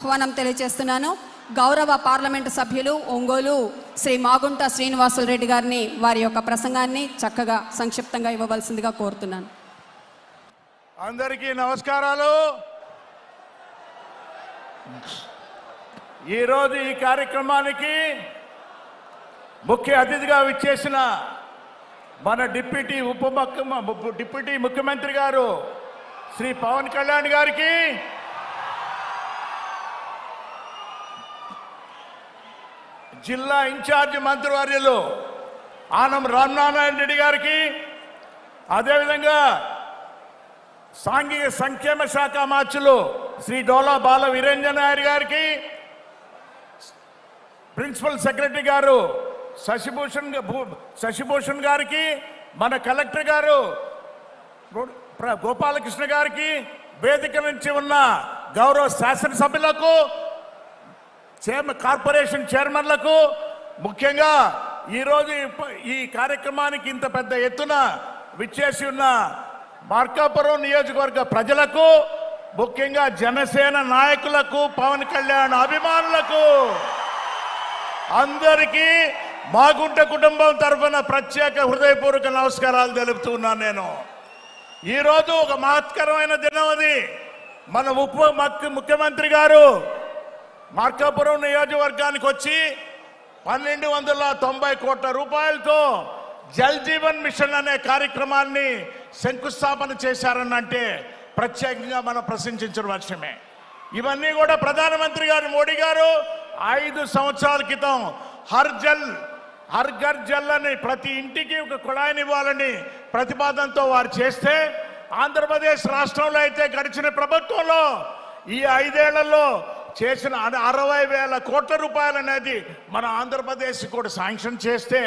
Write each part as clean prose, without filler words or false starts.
ఆహ్వానం తెలియజేస్తున్నాను. గౌరవ పార్లమెంటు సభ్యులు ఒంగోలు శ్రీ మాగుంట శ్రీనివాసులు రెడ్డి గారిని వారి యొక్క ప్రసంగాన్ని చక్కగా సంక్షిప్తంగా ఇవ్వవలసిందిగా కోరుతున్నాను. అందరికీ నమస్కారాలు. ఈరోజు ఈ కార్యక్రమానికి ముఖ్య అతిథిగా విచ్చేసిన మన డిప్యూటీ ముఖ్యమంత్రి గారు శ్రీ పవన్ కళ్యాణ్ గారికి, జిల్లా ఇన్ఛార్జి మంత్రివర్యులు ఆనం రామనారాయణ రెడ్డి గారికి, అదేవిధంగా సాంఘిక సంక్షేమ శాఖ మార్చులు శ్రీ డోలా బాల వీరేంద్ర నాయర్ గారికి, ప్రిన్సిపల్ సెక్రటరీ గారు శశిభూషణ్ గారికి, మన కలెక్టర్ గారు గోపాలకృష్ణ గారికి, వేదిక నుంచి ఉన్న గౌరవ శాసనసభ్యులకు, కార్పొరేషన్ చైర్మన్లకు, ముఖ్యంగా ఈరోజు ఈ కార్యక్రమానికి ఇంత పెద్ద ఎత్తున విచ్చేసి ఉన్న మార్కాపురం నియోజకవర్గ ప్రజలకు, ముఖ్యంగా జనసేన నాయకులకు, పవన్ కళ్యాణ్ అభిమానులకు అందరికీ మాగుంట కుటుంబం తరఫున ప్రత్యేక హృదయపూర్వక నమస్కారాలు తెలుపుతున్నాను. నేను ఈరోజు ఒక మహత్కరమైన దినం. అది మన ముఖ్యమంత్రి గారు మార్కాపురం నియోజకవర్గానికి వచ్చి 1290 కోట్ల రూపాయలతో జల్ జీవన్ మిషన్ అనే కార్యక్రమాన్ని శంకుస్థాపన చేశారనంటే ప్రత్యేకంగా మనం ప్రశంసించిన విషయమే. ఇవన్నీ కూడా ప్రధానమంత్రి గారు మోడీ గారు 5 సంవత్సరాల క్రితం హర్ ఘర్ జల్ అని ప్రతి ఇంటికి ఒక కుళాయిని ఇవ్వాలని ప్రతిపాదనతో వారు చేస్తే, ఆంధ్రప్రదేశ్ రాష్ట్రంలో అయితే గడిచిన ప్రభుత్వంలో ఈ 5 ఏళ్లలో చేసిన 60,000 కోట్ల రూపాయలు అనేది మన ఆంధ్రప్రదేశ్ కూడా శాంక్షన్ చేస్తే,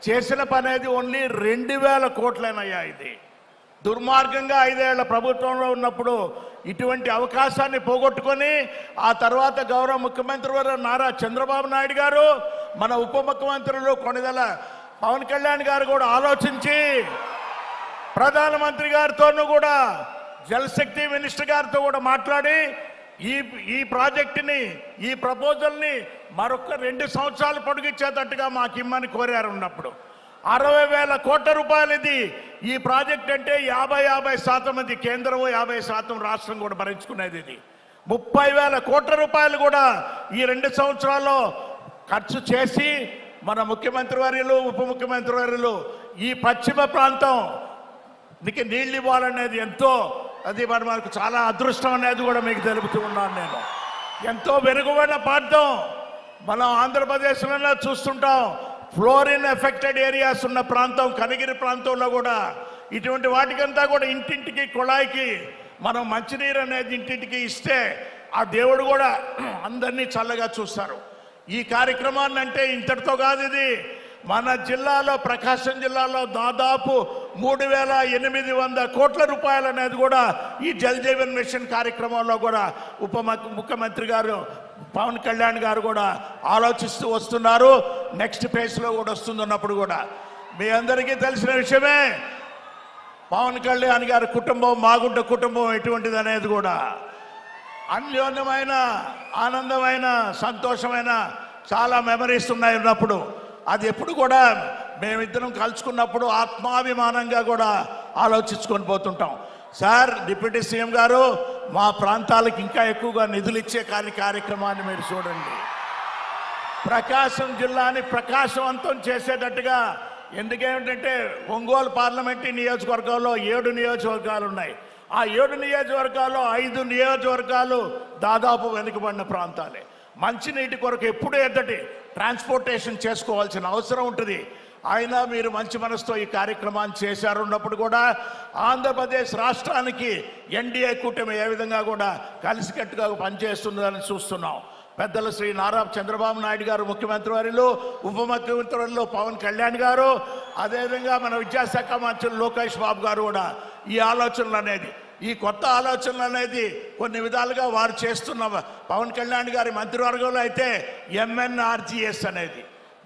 చేసిన పని అనేది ఓన్లీ 2,000 కోట్లనయ్యా. ఇది దుర్మార్గంగా 5 ఏళ్ల ప్రభుత్వంలో ఉన్నప్పుడు ఇటువంటి అవకాశాన్ని పోగొట్టుకొని, ఆ తర్వాత గౌరవ ముఖ్యమంత్రి వారు నారా చంద్రబాబు నాయుడు గారు, మన ఉప ముఖ్యమంత్రులు కొణిదెల పవన్ కళ్యాణ్ గారు కూడా ఆలోచించి ప్రధానమంత్రి గారితోనూ కూడా జలశక్తి మినిస్టర్ గారితో కూడా మాట్లాడి ఈ ప్రాజెక్టుని, ఈ ప్రపోజల్ని మరొక 2 సంవత్సరాలు పొడిగించేటట్టుగా మాకు ఇమ్మని కోరారు. ఉన్నప్పుడు 60,000 కోట్ల రూపాయలు ఇది. ఈ ప్రాజెక్ట్ అంటే 50% ఇది కేంద్రం, 50% రాష్ట్రం కూడా భరించుకునేది. ఇది 30,000 కోట్ల రూపాయలు కూడా ఈ 2 సంవత్సరాల్లో ఖర్చు చేసి మన ముఖ్యమంత్రి వర్యులు, ఉప ముఖ్యమంత్రి వర్యులు ఈ పశ్చిమ ప్రాంతం నీళ్ళు ఇవ్వాలనేది ఎంతో, అది మనకు చాలా అదృష్టం అనేది కూడా మీకు తెలుపుతూ ఉన్నాను. నేను ఎంతో వెనుకబడిన ప్రాంతం మనం ఆంధ్రప్రదేశ్లో చూస్తుంటాం. ఫ్లోరిన్ ఎఫెక్టెడ్ ఏరియాస్ ఉన్న ప్రాంతం కనిగిరి ప్రాంతంలో కూడా ఇటువంటి వాటికంతా కూడా ఇంటింటికి కుళాయికి మనం మంచినీరు అనేది ఇంటింటికి ఇస్తే ఆ దేవుడు కూడా అందరినీ చల్లగా చూస్తారు. ఈ కార్యక్రమాన్ని అంటే ఇంతటితో కాదు. ఇది మన జిల్లాలో, ప్రకాశం జిల్లాలో దాదాపు 3,800 కోట్ల రూపాయలు అనేది కూడా ఈ జల్ జీవన్ మిషన్ కార్యక్రమంలో కూడా ఉప ముఖ్యమంత్రి గారు పవన్ కళ్యాణ్ గారు కూడా ఆలోచిస్తూ వస్తున్నారు. నెక్స్ట్ ఫేజ్లో కూడా వస్తున్నప్పుడు కూడా మీ అందరికీ తెలిసిన విషయమే. పవన్ కళ్యాణ్ గారి కుటుంబం, మాగుంట కుటుంబం ఎటువంటిది అనేది కూడా అన్యోన్యమైన, ఆనందమైన, సంతోషమైన చాలా మెమరీస్ ఉన్నాయి. ఉన్నప్పుడు అది ఎప్పుడు కూడా మేమిద్దరం కలుసుకున్నప్పుడు ఆత్మాభిమానంగా కూడా ఆలోచించుకొని పోతుంటాం. సార్, డిప్యూటీ సీఎం గారు, మా ప్రాంతాలకు ఇంకా ఎక్కువగా నిధులు ఇచ్చే కార్యక్రమాన్ని మీరు చూడండి. ప్రకాశం జిల్లాని ప్రకాశవంతం చేసేటట్టుగా, ఎందుకేమిటంటే ఒంగోలు పార్లమెంటరీ నియోజకవర్గంలో 7 నియోజకవర్గాలు ఉన్నాయి. ఆ 7 నియోజకవర్గాల్లో 5 నియోజకవర్గాలు దాదాపు వెనుకబడిన ప్రాంతాలే. మంచినీటి కొరకు ఎప్పుడు ఎద్దటి ట్రాన్స్పోర్టేషన్ చేసుకోవాల్సిన అవసరం ఉంటుంది. అయినా మీరు మంచి మనసుతో ఈ కార్యక్రమాన్ని చేశారు. ఉన్నప్పుడు కూడా ఆంధ్రప్రదేశ్ రాష్ట్రానికి ఎన్డీఏ కూటమి ఏ విధంగా కూడా కలిసికట్టుగా పనిచేస్తుందని చూస్తున్నాం. పెద్దలు శ్రీ నారా చంద్రబాబు నాయుడు గారు ముఖ్యమంత్రి వారిలో, ఉప ముఖ్యమంత్రి వారిలో పవన్ కళ్యాణ్ గారు, అదేవిధంగా మన విద్యాశాఖ మంత్రులు లోకేష్ బాబు గారు కూడా ఈ ఆలోచనలు అనేది, ఈ కొత్త ఆలోచనలు అనేది కొన్ని విధాలుగా వారు చేస్తున్న పవన్ కళ్యాణ్ గారి మంత్రివర్గంలో అయితే MNRGS అనేది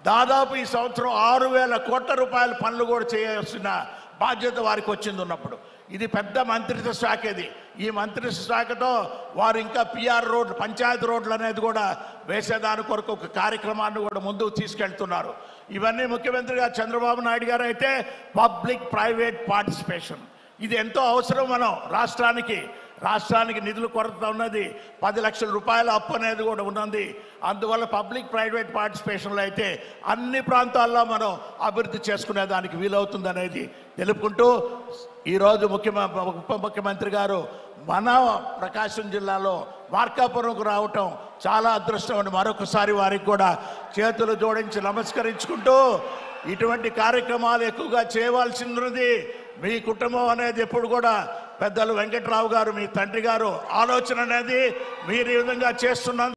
దాదాపు ఈ సంవత్సరం 6,000 కోట్ల రూపాయల పనులు కూడా చేయాల్సిన బాధ్యత వారికి వచ్చింది. ఉన్నప్పుడు ఇది పెద్ద మంత్రిత్వ శాఖ. ఇది ఈ మంత్రిత్వ శాఖతో వారు ఇంకా పిఆర్ రోడ్లు, పంచాయతీ రోడ్లు అనేది కూడా వేసేదాని కొరకు ఒక కార్యక్రమాన్ని కూడా ముందుకు తీసుకెళ్తున్నారు. ఇవన్నీ ముఖ్యమంత్రిగా చంద్రబాబు నాయుడు గారు అయితే పబ్లిక్ ప్రైవేట్ పార్టిసిపేషన్ ఇది ఎంతో అవసరం. మనం రాష్ట్రానికి నిధుల కొరత ఉన్నది, 10 లక్షల రూపాయల అప్పు అనేది కూడా ఉన్నది. అందువల్ల పబ్లిక్ ప్రైవేట్ పార్టిసిపేషన్లో అయితే అన్ని ప్రాంతాల్లో మనం అభివృద్ధి చేసుకునే దానికి వీలవుతుంది అనేది తెలుపుకుంటూ, ఈరోజు ఉప ముఖ్యమంత్రి గారు మన ప్రకాశం జిల్లాలో మార్కాపురంకు రావటం చాలా అదృష్టం అని మరొకసారి వారికి కూడా చేతులు జోడించి నమస్కరించుకుంటూ, ఇటువంటి కార్యక్రమాలు ఎక్కువగా చేయవలసింది. మీ కుటుంబం అనేది ఎప్పుడు కూడా పెద్దలు వెంకట్రావు గారు, మీ తండ్రి గారు ఆలోచన అనేది మీరు ఈ విధంగా చేస్తున్నందుకు